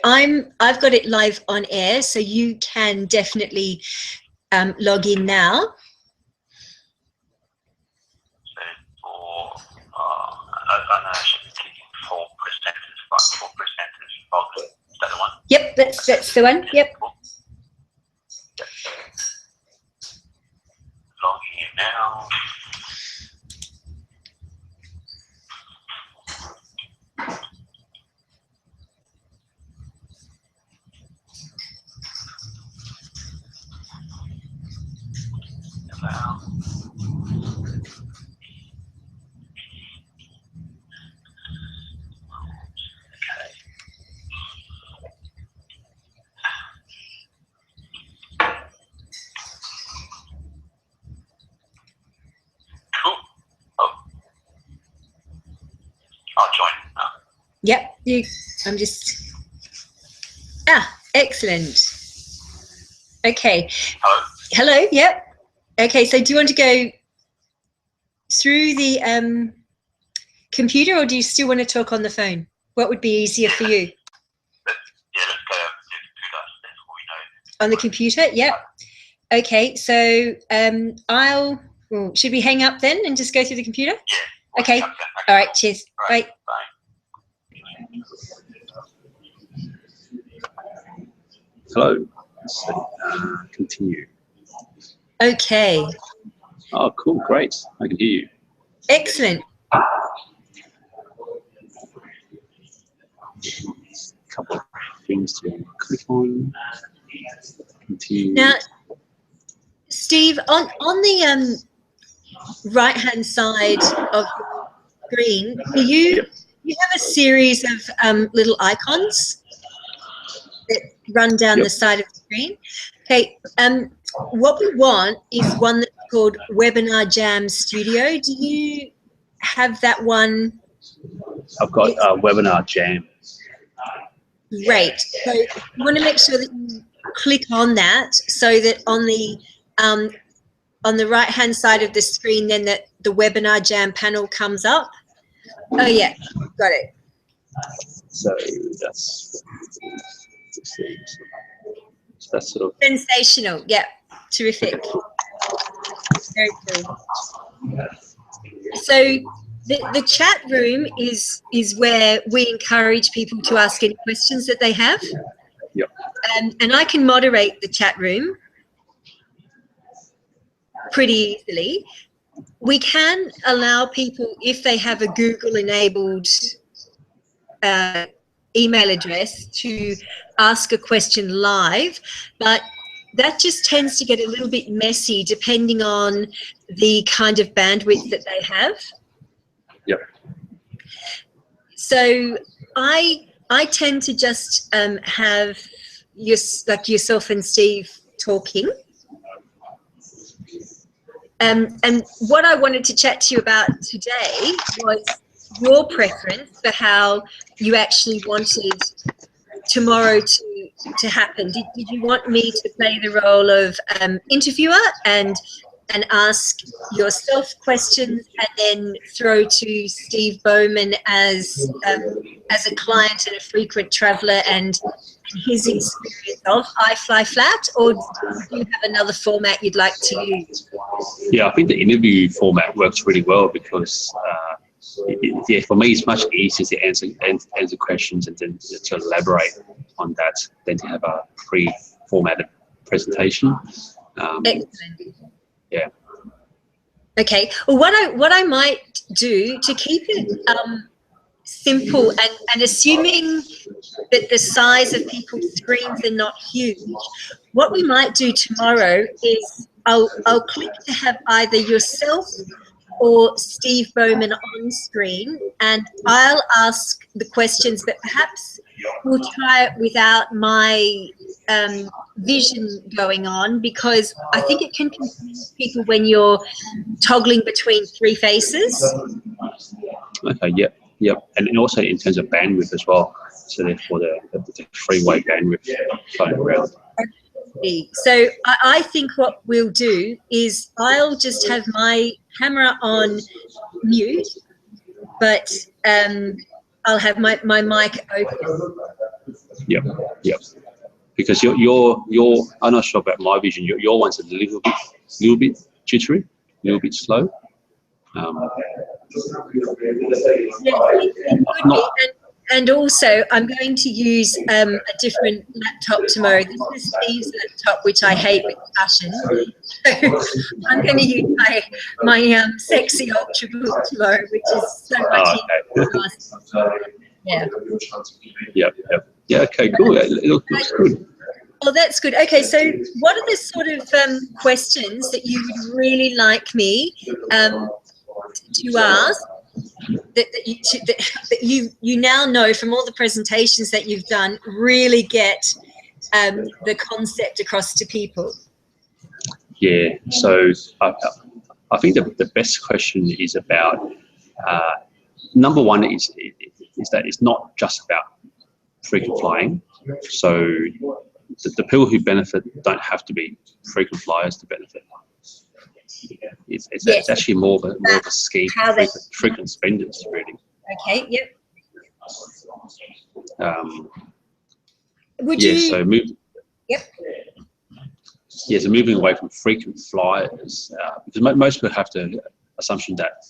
I've got it live on air, so you can definitely log in now. Is that the one? Yep, that's the one. Yep. Logging in now. Allow. I'll join now. Yep, I'm just, excellent. Okay. Hello? Hello, yep. Okay, so do you want to go through the computer, or do you still want to talk on the phone? What would be easier for you? Let's go to the computer. That's what we know. On the computer, yep. Okay, so should we hang up then and just go through the computer? Yeah. Okay. All right, cheers. Right. Bye. Hello. Continue. Okay. Oh, cool. Great. I can hear you. Excellent. A couple of things to click on. Continue. Now, Steve, on the right-hand side of the screen, you have a series of little icons that run down the side of the screen. Okay, what we want is one that's called Webinar Jam Studio. Do you have that one? I've got Webinar Jam. Great. So you want to make sure that you click on that, so that on the right-hand side of the screen, then the Webinar Jam panel comes up. Oh yeah, got it. So that's sort of sensational. Yeah, terrific. Very cool. So the chat room is where we encourage people to ask any questions that they have. Yep. And I can moderate the chat room pretty easily. We can allow people, if they have a Google-enabled email address, to ask a question live, but that just tends to get a little bit messy depending on the kind of bandwidth that they have. Yep. So I tend to just have yourself and Steve talking. And what I wanted to chat to you about today was your preference for how you actually wanted tomorrow to happen. Did you want me to play the role of interviewer and ask yourself questions, and then throw to Steve Bowman as a client and a frequent traveller and his experience of iFlyFlat, or do you have another format you'd like to use? Yeah, I think the interview format works really well because for me it's much easier to answer questions and then to elaborate on that than to have a pre-formatted presentation. Excellent. Yeah. Okay. Well, what I might do to keep it simple and assuming that the size of people's screens are not huge, what we might do tomorrow is I'll click to have either yourself or Steve Bowman on screen, and I'll ask the questions, but perhaps we'll try it without my vision going on, because I think it can confuse people when you're toggling between three faces. Okay, yep. And also in terms of bandwidth as well, so therefore the three-way bandwidth flowing around. So I think what we'll do is I'll just have my camera on mute, but I'll have my mic open. Yep. Because your I'm not sure about my vision. Your one's a little bit jittery, a little bit slow. Yes, it could be. And also, I'm going to use a different laptop tomorrow. This is Steve's laptop, which I hate with passion. So I'm going to use my sexy Ultrabook tomorrow, which is so much easier. Yeah. Yeah. Okay. Cool. It looks good. Well, that's good. Okay, so what are the sort of questions that you would really like me to ask? That you now know from all the presentations that you've done really get the concept across to people? Yeah, so I think the best question is about number one is that it's not just about frequent flying. So the people who benefit don't have to be frequent flyers to benefit. It's actually more of a scheme for frequent spenders, really. Okay. Yep. Would you? So Yep. Yeah, so moving away from frequent flyers, because most people have the assumption that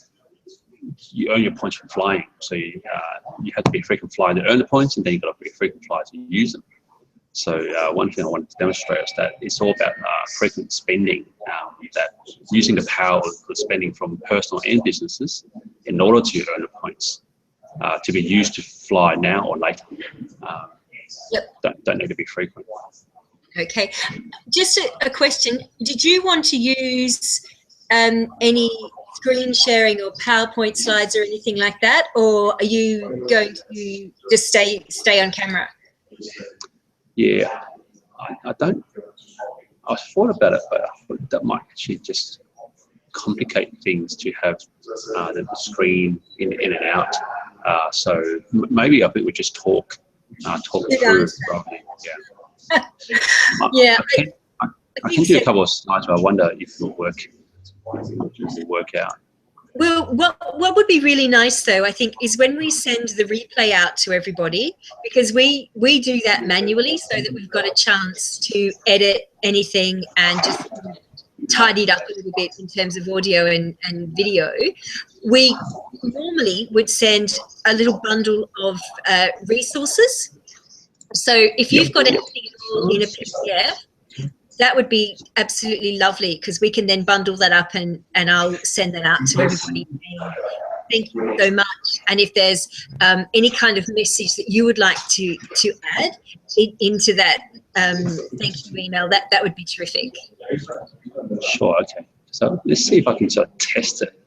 you earn your points from flying. So you have to be a frequent flyer to earn the points, and then you've got to be a frequent flyer to use them. So one thing I wanted to demonstrate is that it's all about frequent spending, that using the power of spending from personal and businesses in order to earn the points to be used to fly now or later. Don't need to be frequent. Okay. Just a question. Did you want to use any screen sharing or PowerPoint slides or anything like that? Or are you going to just stay on camera? Yeah, I don't. I thought about it, but I thought that might actually just complicate things to have the screen in and out. So maybe I think we just talk through it probably. Yeah. I can do a couple of slides, but I wonder if it'll work out. Well, what would be really nice, though, I think, is when we send the replay out to everybody, because we do that manually so that we've got a chance to edit anything and just tidy it up a little bit in terms of audio and video. We normally would send a little bundle of resources. So if you've got anything in a PDF, that would be absolutely lovely, because we can then bundle that up and I'll send that out to everybody. Thank you so much. And if there's any kind of message that you would like to add into that thank you email, that would be terrific. Sure. Okay. So let's see if I can sort of test it.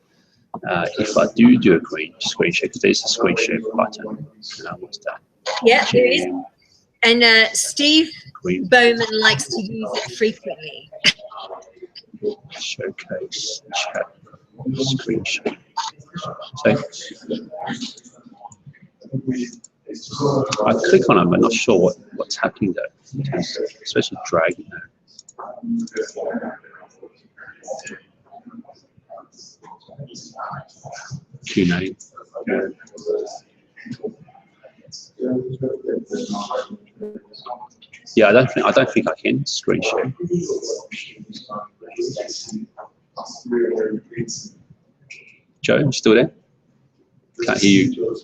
If I do a screen share, because there's a screen share button. What's that? Yeah, there is. And Steve Bowman likes to use it frequently. Showcase chat screen share. So I click on it, I'm not sure what's happening there, especially dragging there. Q&A. Yeah, I don't think I can screen share. Joe, you still there? Can't hear you.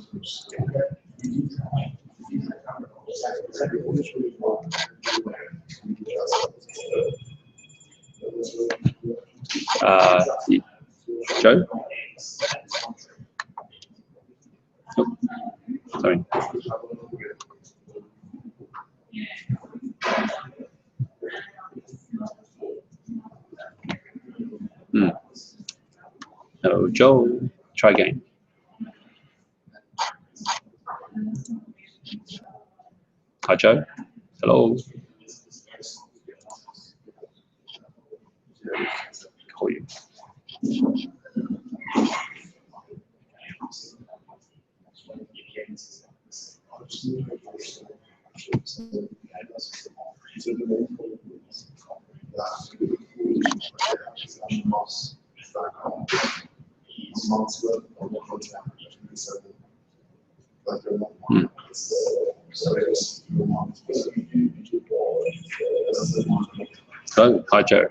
Joe? Oh, sorry. No, Joe, try again. Hi, Joe. Hello. Call you. Hmm. Oh, hi Joe.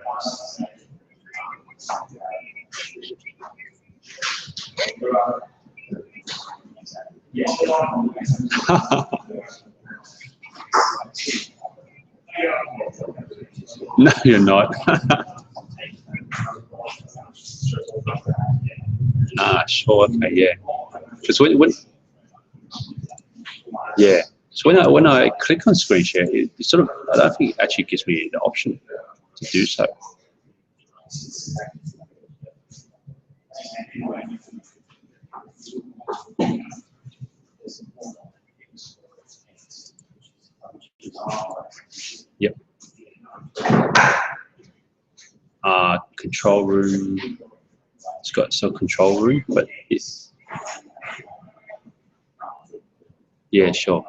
No, you're not. Sure. Okay, yeah. Because when yeah, so when I click on screen share, it sort of, I don't think it actually gives me the option to do so. Yep. Control room. It's got some control room, but it's, yeah, sure.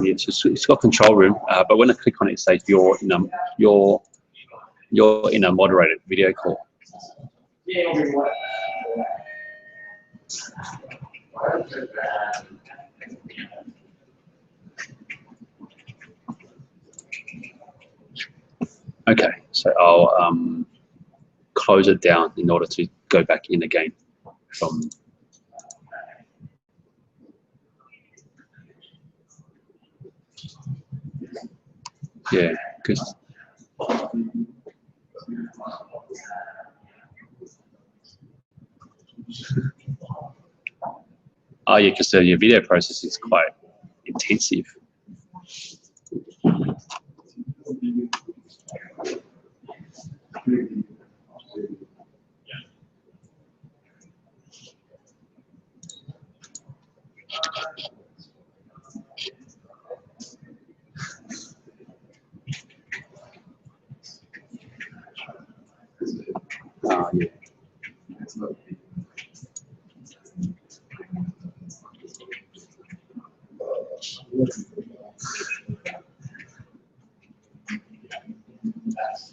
Yeah, so it's got control room, but when I click on it, it says you're in a moderated video call. Okay, so I'll close it down in order to go back in again from. Yeah, because yeah, because your video process is quite intensive. Yeah.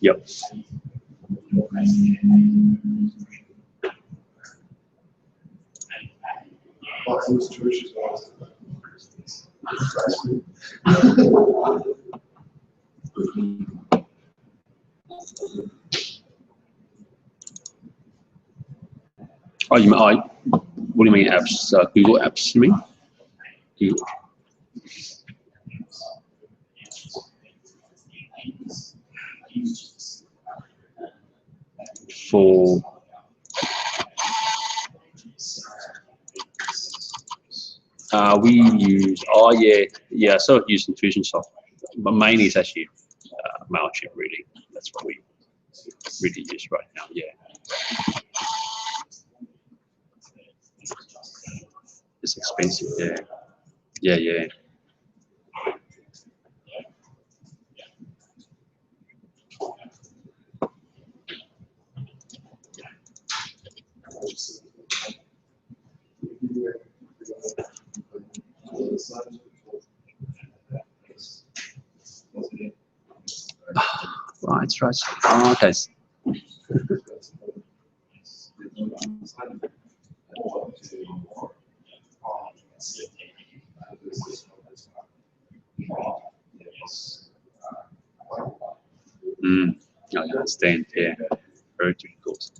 Yep. Oh, you mean, what do you mean apps? Google Apps, you mean? Google. For we use, I sort of use Infusionsoft, but mainly it's actually Mailchimp, really. That's what we really use right now. Yeah. It's expensive. Yeah. Right. Oh, okay. I understand. Yeah. Very difficult.